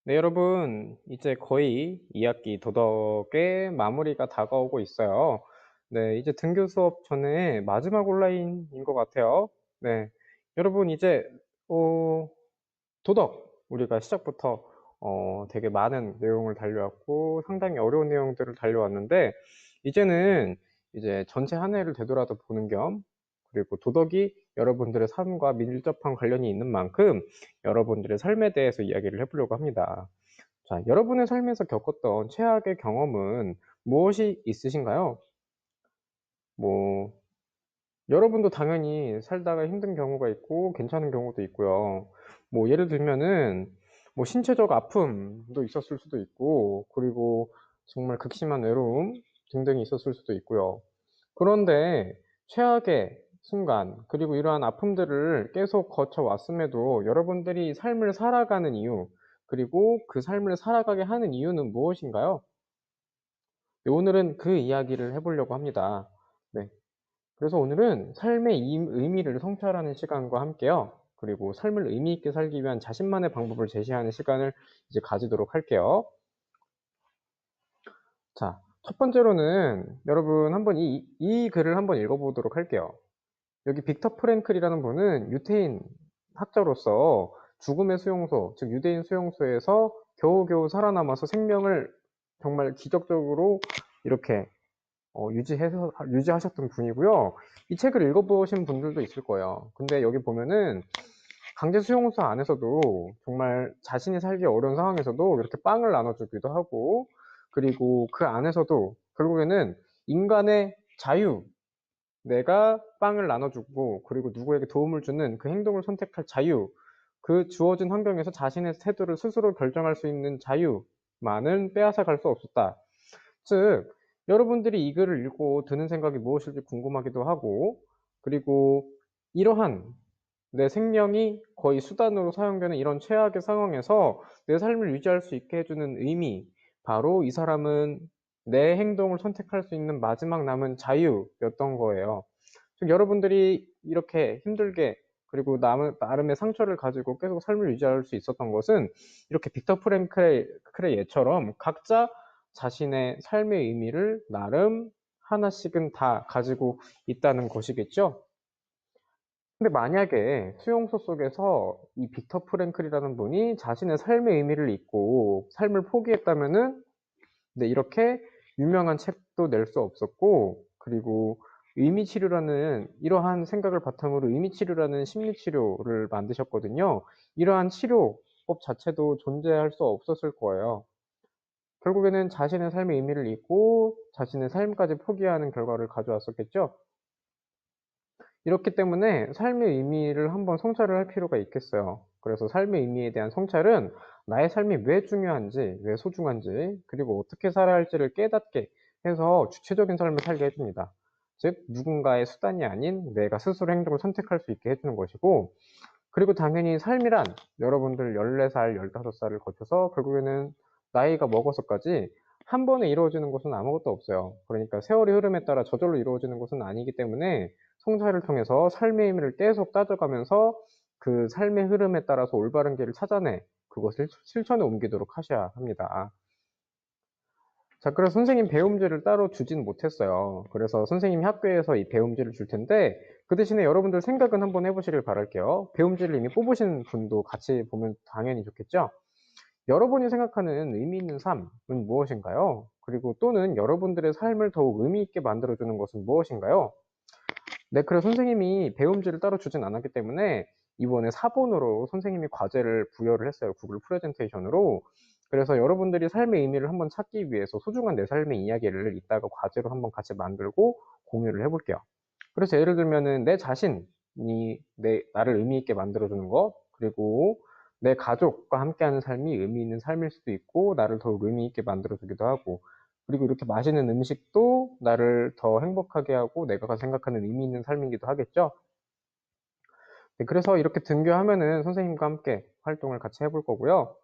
네, 여러분. 이제 거의 2학기 도덕의 마무리가 다가오고 있어요. 네, 이제 등교 수업 전에 마지막 온라인인 것 같아요. 네. 여러분, 이제, 어, 도덕, 우리가 시작부터, 되게 많은 내용을 달려왔고, 상당히 어려운 내용들을 달려왔는데, 이제는 이제 전체 한 해를 되돌아도 보는 겸, 그리고 도덕이 여러분들의 삶과 밀접한 관련이 있는 만큼, 여러분들의 삶에 대해서 이야기를 해보려고 합니다. 자, 여러분의 삶에서 겪었던 최악의 경험은 무엇이 있으신가요? 뭐, 여러분도 당연히 살다가 힘든 경우가 있고 괜찮은 경우도 있고요. 뭐, 예를 들면은 뭐 신체적 아픔도 있었을 수도 있고, 그리고 정말 극심한 외로움 등등이 있었을 수도 있고요. 그런데 최악의 순간, 그리고 이러한 아픔들을 계속 거쳐왔음에도 여러분들이 삶을 살아가는 이유, 그리고 그 삶을 살아가게 하는 이유는 무엇인가요? 네, 오늘은 그 이야기를 해보려고 합니다. 네. 그래서 오늘은 삶의 의미를 성찰하는 시간과 함께요. 그리고 삶을 의미 있게 살기 위한 자신만의 방법을 제시하는 시간을 이제 가지도록 할게요. 자, 첫 번째로는 여러분 한번 이 글을 한번 읽어보도록 할게요. 여기 빅터 프랭클이라는 분은 유태인 학자로서 죽음의 수용소, 즉 유대인 수용소에서 겨우겨우 살아남아서 생명을 정말 기적적으로 이렇게 유지하셨던 분이고요. 이 책을 읽어보신 분들도 있을 거예요. 근데 여기 보면은 강제 수용소 안에서도 정말 자신이 살기 어려운 상황에서도 이렇게 빵을 나눠주기도 하고, 그리고 그 안에서도 결국에는 인간의 자유, 내가 빵을 나눠주고, 그리고 누구에게 도움을 주는 그 행동을 선택할 자유, 그 주어진 환경에서 자신의 태도를 스스로 결정할 수 있는 자유만은 빼앗아 갈 수 없었다. 즉, 여러분들이 이 글을 읽고 드는 생각이 무엇일지 궁금하기도 하고, 그리고 이러한 내 생명이 거의 수단으로 사용되는 이런 최악의 상황에서 내 삶을 유지할 수 있게 해주는 의미, 바로 이 사람은 내 행동을 선택할 수 있는 마지막 남은 자유였던 거예요. 즉, 여러분들이 이렇게 힘들게 그리고 나름의 상처를 가지고 계속 삶을 유지할 수 있었던 것은 이렇게 빅터 프랭클의 예처럼 각자 자신의 삶의 의미를 나름 하나씩은 다 가지고 있다는 것이겠죠. 근데 만약에 수용소 속에서 이 빅터 프랭클이라는 분이 자신의 삶의 의미를 잊고 삶을 포기했다면은, 네, 이렇게 유명한 책도 낼 수 없었고, 그리고 의미치료라는 이러한 생각을 바탕으로 의미치료라는 심리치료를 만드셨거든요. 이러한 치료법 자체도 존재할 수 없었을 거예요. 결국에는 자신의 삶의 의미를 잊고 자신의 삶까지 포기하는 결과를 가져왔었겠죠. 이렇기 때문에 삶의 의미를 한번 성찰을 할 필요가 있겠어요. 그래서 삶의 의미에 대한 성찰은 나의 삶이 왜 중요한지, 왜 소중한지, 그리고 어떻게 살아야 할지를 깨닫게 해서 주체적인 삶을 살게 해줍니다. 즉, 누군가의 수단이 아닌 내가 스스로 행동을 선택할 수 있게 해주는 것이고, 그리고 당연히 삶이란 여러분들 14살, 15살을 거쳐서 결국에는 나이가 먹어서까지 한 번에 이루어지는 것은 아무것도 없어요. 그러니까 세월의 흐름에 따라 저절로 이루어지는 것은 아니기 때문에 성찰을 통해서 삶의 의미를 계속 따져가면서 그 삶의 흐름에 따라서 올바른 길을 찾아내 그것을 실천에 옮기도록 하셔야 합니다. 자, 그래서 선생님 배움지를 따로 주진 못했어요. 그래서 선생님이 학교에서 이 배움지를 줄 텐데, 그 대신에 여러분들 생각은 한번 해보시길 바랄게요. 배움지를 이미 뽑으신 분도 같이 보면 당연히 좋겠죠? 여러분이 생각하는 의미 있는 삶은 무엇인가요? 그리고 또는 여러분들의 삶을 더욱 의미 있게 만들어주는 것은 무엇인가요? 네, 그래서 선생님이 배움지를 따로 주진 않았기 때문에 이번에 사본으로 선생님이 과제를 부여를 했어요. 구글 프레젠테이션으로. 그래서 여러분들이 삶의 의미를 한번 찾기 위해서 소중한 내 삶의 이야기를 이따가 과제로 한번 같이 만들고 공유를 해볼게요. 그래서 예를 들면은 내 자신이 나를 의미 있게 만들어주는 것, 그리고 내 가족과 함께하는 삶이 의미 있는 삶일 수도 있고, 나를 더욱 의미 있게 만들어주기도 하고, 그리고 이렇게 맛있는 음식도 나를 더 행복하게 하고 내가 생각하는 의미 있는 삶이기도 하겠죠. 네, 그래서 이렇게 등교하면은 선생님과 함께 활동을 같이 해볼 거고요.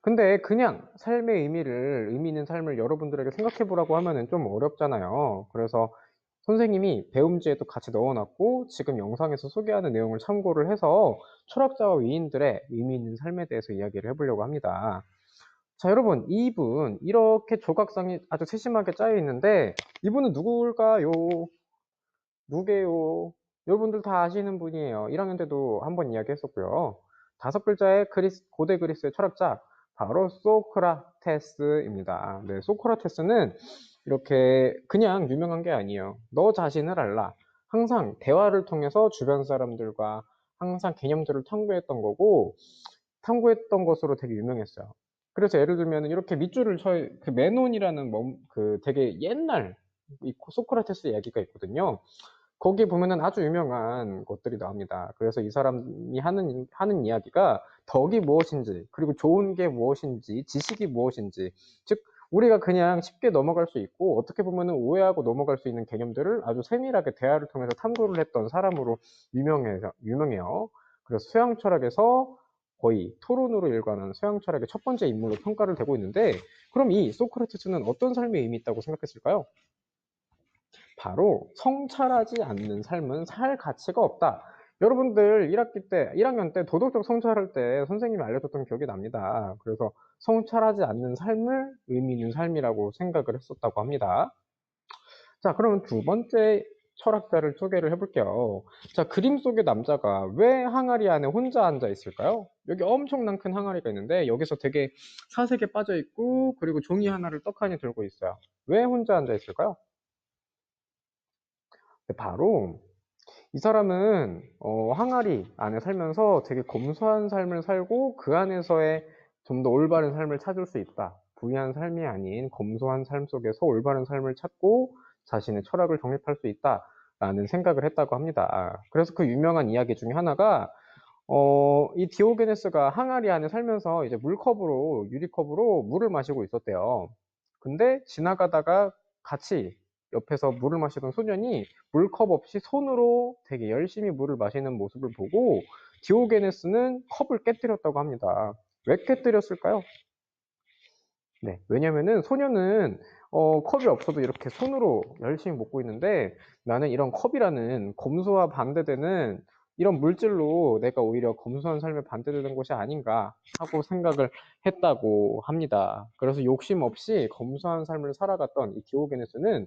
근데 그냥 삶의 의미 있는 삶을 여러분들에게 생각해 보라고 하면은 좀 어렵잖아요. 그래서 선생님이 배움지에도 같이 넣어놨고 지금 영상에서 소개하는 내용을 참고를 해서 철학자와 위인들의 의미 있는 삶에 대해서 이야기를 해보려고 합니다. 자, 여러분, 이분 이렇게 조각상이 아주 세심하게 짜여 있는데 이분은 누굴까요? 누구게요? 여러분들 다 아시는 분이에요. 1학년 때도 한번 이야기했었고요. 5글자의 고대 그리스의 철학자 바로 소크라테스입니다. 네, 소크라테스는 이렇게 그냥 유명한 게 아니에요. 너 자신을 알라. 항상 대화를 통해서 주변 사람들과 항상 개념들을 탐구했던 거고, 탐구했던 것으로 되게 유명했어요. 그래서 예를 들면 이렇게 밑줄을 그 메논이라는 그 되게 옛날 이 소크라테스 이야기가 있거든요. 거기에 보면은 아주 유명한 것들이 나옵니다. 그래서 이 사람이 하는 이야기가 덕이 무엇인지, 그리고 좋은 게 무엇인지, 지식이 무엇인지, 즉, 우리가 그냥 쉽게 넘어갈 수 있고, 어떻게 보면은 오해하고 넘어갈 수 있는 개념들을 아주 세밀하게 대화를 통해서 탐구를 했던 사람으로 유명해요. 그래서 서양 철학에서 거의 토론으로 일관한 서양 철학의 첫 번째 인물로 평가를 되고 있는데, 그럼 이 소크라테스는 어떤 삶의 의미 있다고 생각했을까요? 바로 성찰하지 않는 삶은 살 가치가 없다. 여러분들 1학년 때 도덕적 성찰할 때 선생님이 알려줬던 기억이 납니다. 그래서 성찰하지 않는 삶을 의미 있는 삶이라고 생각을 했었다고 합니다. 자, 그러면 두 번째 철학자를 소개를 해볼게요. 자, 그림 속의 남자가 왜 항아리 안에 혼자 앉아 있을까요? 여기 엄청난 큰 항아리가 있는데 여기서 되게 사색에 빠져 있고 그리고 종이 하나를 떡하니 들고 있어요. 왜 혼자 앉아 있을까요? 바로 이 사람은 항아리 안에 살면서 되게 검소한 삶을 살고 그 안에서의 좀 더 올바른 삶을 찾을 수 있다. 부유한 삶이 아닌 검소한 삶 속에서 올바른 삶을 찾고 자신의 철학을 정립할 수 있다라는 생각을 했다고 합니다. 그래서 그 유명한 이야기 중에 하나가 이 디오게네스가 항아리 안에 살면서 이제 유리컵으로 물을 마시고 있었대요. 근데 지나가다가 같이 옆에서 물을 마시던 소년이 물컵 없이 손으로 되게 열심히 물을 마시는 모습을 보고 디오게네스는 컵을 깨뜨렸다고 합니다. 왜 깨뜨렸을까요? 네, 왜냐면은 소년은 컵이 없어도 이렇게 손으로 열심히 먹고 있는데 나는 이런 컵이라는 검소와 반대되는 이런 물질로 내가 오히려 검소한 삶에 반대되는 것이 아닌가 하고 생각을 했다고 합니다. 그래서 욕심 없이 검소한 삶을 살아갔던 이 디오게네스는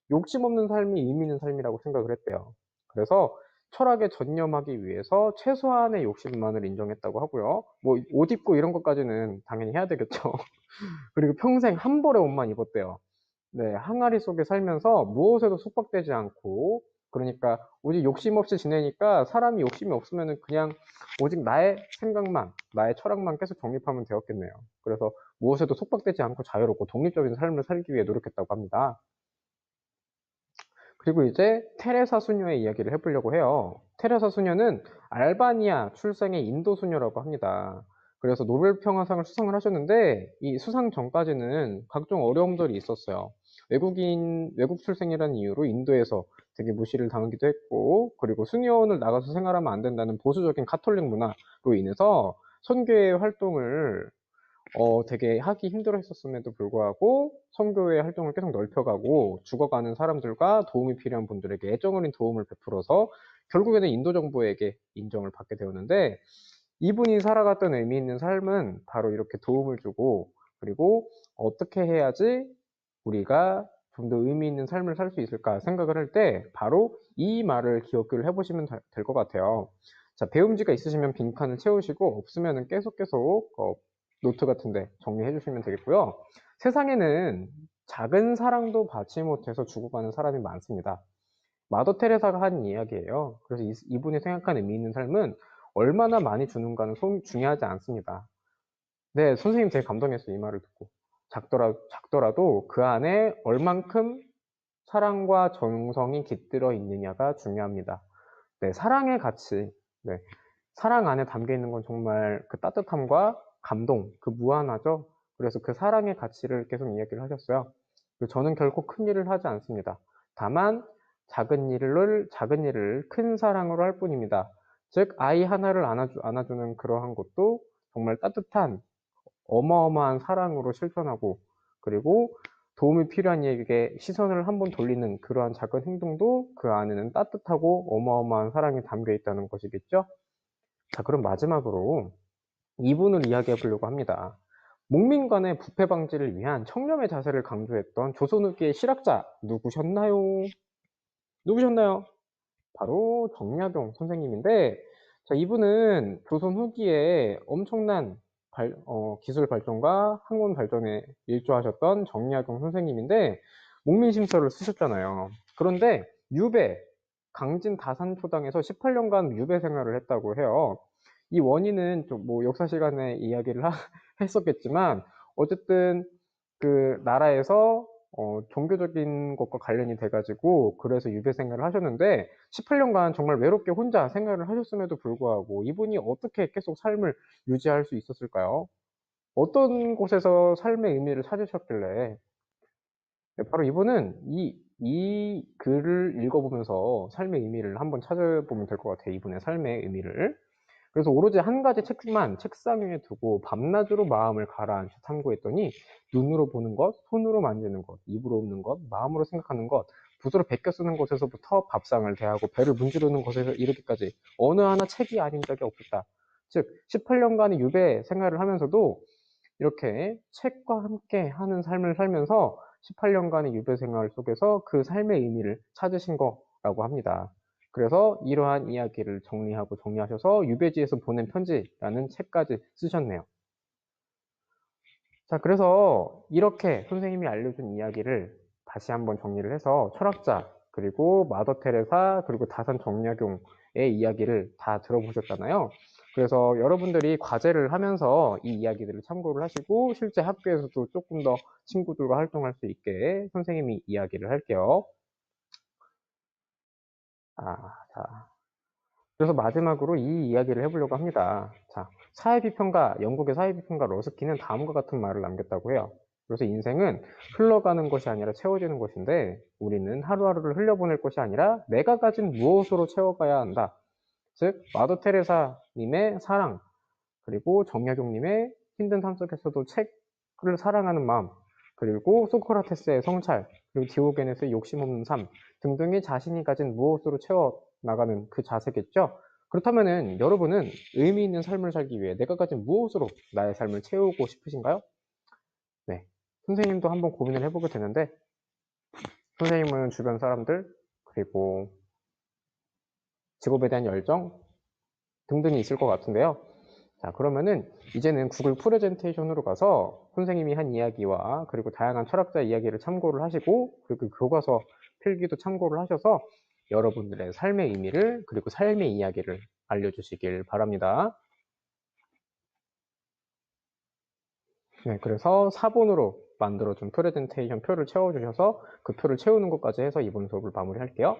욕심 없는 삶이 의미 있는 삶이라고 생각을 했대요. 그래서 철학에 전념하기 위해서 최소한의 욕심만을 인정했다고 하고요. 뭐 옷 입고 이런 것까지는 당연히 해야 되겠죠. 그리고 평생 한 벌의 옷만 입었대요. 네, 항아리 속에 살면서 무엇에도 속박되지 않고, 그러니까 오직 욕심 없이 지내니까 사람이 욕심이 없으면 그냥 오직 나의 생각만, 나의 철학만 계속 정립하면 되었겠네요. 그래서 무엇에도 속박되지 않고 자유롭고 독립적인 삶을 살기 위해 노력했다고 합니다. 그리고 이제 테레사 수녀의 이야기를 해보려고 해요. 테레사 수녀는 알바니아 출생의 인도 수녀라고 합니다. 그래서 노벨 평화상을 수상을 하셨는데 이 수상 전까지는 각종 어려움들이 있었어요. 외국 출생이라는 이유로 인도에서 되게 무시를 당하기도 했고, 그리고 수녀원을 나가서 생활하면 안 된다는 보수적인 가톨릭 문화로 인해서 선교의 활동을 되게 하기 힘들어 했었음에도 불구하고 선교회 활동을 계속 넓혀가고 죽어가는 사람들과 도움이 필요한 분들에게 애정 어린 도움을 베풀어서 결국에는 인도 정부에게 인정을 받게 되었는데 이분이 살아갔던 의미 있는 삶은 바로 이렇게 도움을 주고 그리고 어떻게 해야지 우리가 좀 더 의미 있는 삶을 살 수 있을까 생각을 할 때 바로 이 말을 기억을 해보시면 될 것 같아요. 자, 배움지가 있으시면 빈칸을 채우시고 없으면 계속 노트 같은데 정리해 주시면 되겠고요. 세상에는 작은 사랑도 받지 못해서 죽어가는 사람이 많습니다. 마더 테레사가 한 이야기예요. 그래서 이분이 생각하는 의미 있는 삶은 얼마나 많이 주는가는 중요하지 않습니다. 네, 선생님 되게 감동했어요. 이 말을 듣고. 작더라도 그 안에 얼만큼 사랑과 정성이 깃들어 있느냐가 중요합니다. 네, 사랑의 가치. 네, 사랑 안에 담겨 있는 건 정말 그 따뜻함과 감동, 그 무한하죠. 그래서 그 사랑의 가치를 계속 이야기를 하셨어요. 저는 결코 큰 일을 하지 않습니다. 다만 작은 일을 큰 사랑으로 할 뿐입니다. 즉 아이 하나를 안아주는 그러한 것도 정말 따뜻한 어마어마한 사랑으로 실천하고 그리고 도움이 필요한 이에게 시선을 한번 돌리는 그러한 작은 행동도 그 안에는 따뜻하고 어마어마한 사랑이 담겨 있다는 것이겠죠. 자, 그럼 마지막으로 이분을 이야기해 보려고 합니다. 목민 간의 부패 방지를 위한 청렴의 자세를 강조했던 조선 후기의 실학자 누구셨나요? 누구셨나요? 바로 정약용 선생님인데, 자, 이분은 조선 후기에 엄청난 기술 발전과 학문 발전에 일조하셨던 정약용 선생님인데, 목민심서를 쓰셨잖아요. 그런데 유배, 강진 다산초당에서 18년간 유배 생활을 했다고 해요. 이 원인은 좀 뭐 역사 시간에 이야기를 했었겠지만, 어쨌든 그 나라에서 종교적인 것과 관련이 돼가지고 그래서 유배 생활을 하셨는데, 18년간 정말 외롭게 혼자 생활을 하셨음에도 불구하고 이분이 어떻게 계속 삶을 유지할 수 있었을까요? 어떤 곳에서 삶의 의미를 찾으셨길래? 네, 바로 이분은 이 글을 읽어보면서 삶의 의미를 한번 찾아보면 될 것 같아요. 이분의 삶의 의미를. 그래서 오로지 한 가지 책만 책상 위에 두고 밤낮으로 마음을 가라앉혀 탐구했더니, 눈으로 보는 것, 손으로 만지는 것, 입으로 읊는 것, 마음으로 생각하는 것, 붓으로 베껴 쓰는 것에서부터 밥상을 대하고 배를 문지르는 것에서 이르기까지 어느 하나 책이 아닌 적이 없었다. 즉 18년간의 유배 생활을 하면서도 이렇게 책과 함께 하는 삶을 살면서 18년간의 유배 생활 속에서 그 삶의 의미를 찾으신 거라고 합니다. 그래서 이러한 이야기를 정리하고 정리하셔서 유배지에서 보낸 편지라는 책까지 쓰셨네요. 자, 그래서 이렇게 선생님이 알려준 이야기를 다시 한번 정리를 해서 철학자, 그리고 마더 테레사, 그리고 다산 정약용의 이야기를 다 들어보셨잖아요. 그래서 여러분들이 과제를 하면서 이 이야기들을 참고를 하시고 실제 학교에서도 조금 더 친구들과 활동할 수 있게 선생님이 이야기를 할게요. 자. 그래서 마지막으로 이 이야기를 해보려고 합니다. 자, 사회비평가, 영국의 사회비평가 러스키는 다음과 같은 말을 남겼다고 해요. 그래서 인생은 흘러가는 것이 아니라 채워지는 것인데, 우리는 하루하루를 흘려보낼 것이 아니라 내가 가진 무엇으로 채워가야 한다. 즉, 마더 테레사님의 사랑, 그리고 정약용님의 힘든 삶 속에서도 책을 사랑하는 마음, 그리고 소크라테스의 성찰, 그리고 디오게네스의 욕심 없는 삶 등등이 자신이 가진 무엇으로 채워나가는 그 자세겠죠. 그렇다면은 여러분은 의미 있는 삶을 살기 위해 내가 가진 무엇으로 나의 삶을 채우고 싶으신가요? 네. 선생님도 한번 고민을 해보게 되는데, 선생님은 주변 사람들, 그리고 직업에 대한 열정 등등이 있을 것 같은데요. 자, 그러면은 이제는 구글 프레젠테이션으로 가서 선생님이 한 이야기와 그리고 다양한 철학자 이야기를 참고를 하시고, 그리고 교과서 필기도 참고를 하셔서 여러분들의 삶의 의미를 그리고 삶의 이야기를 알려주시길 바랍니다. 네, 그래서 4번으로 만들어준 프레젠테이션 표를 채워주셔서 그 표를 채우는 것까지 해서 이번 수업을 마무리할게요.